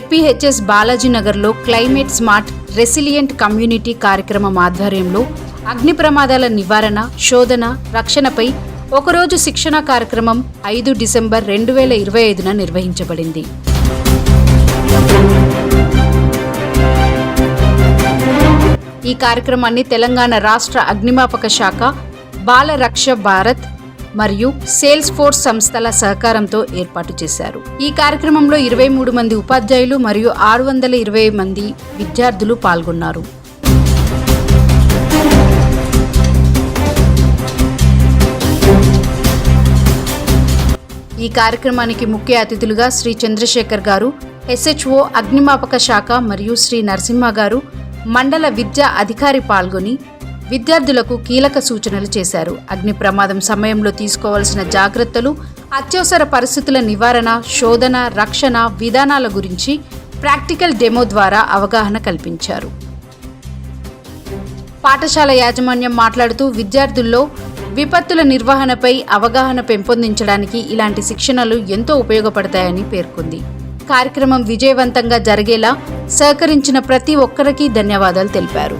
ZPHS బాలాజీనగర్లో climate smart resilient community కార్యక్రమం ఆధ్వర్యంలో అగ్ని ప్రమాదాల నివారణ, శోధన, రక్షణపై ఒకరోజు శిక్షణ కార్యక్రమం 5 డిసెంబర్ 2025న నిర్వహించబడింది. ఈ కార్యక్రమాన్ని తెలంగాణ రాష్ట్ర అగ్నిమాపక శాఖ, బాల రక్ష భారత్ మరియు సేల్స్ ఫోర్స్ సంస్థల సహకారంతో ఏర్పాటు చేశారు. ఈ కార్యక్రమంలో 23 మంది ఉపాధ్యాయులు మరియు 620 మంది విద్యార్థులు పాల్గొన్నారు. ఈ కార్యక్రమానికి ముఖ్య అతిథులుగా శ్రీ చంద్రశేఖర్ గారు, SHO అగ్నిమాపక శాఖ, మరియు శ్రీ నరసింహ గారు, మండల విద్యా అధికారి పాల్గొని విద్యార్థులకు కీలక సూచనలు చేశారు. అగ్ని ప్రమాదం సమయంలో తీసుకోవాల్సిన జాగ్రత్తలు, అత్యవసర పరిస్థితుల నివారణ, శోధన, రక్షణ విధానాల గురించి ప్రాక్టికల్ డెమో ద్వారా అవగాహన కల్పించారు. పాఠశాల యాజమాన్యం మాట్లాడుతూ విద్యార్థుల్లో విపత్తుల నిర్వహణపై అవగాహన పెంపొందించడానికి ఇలాంటి శిక్షణలు ఎంతో ఉపయోగపడతాయని పేర్కొంది. కార్యక్రమం విజయవంతంగా జరిగేలా సహకరించిన ప్రతి ఒక్కరికి ధన్యవాదాలు తెలిపారు.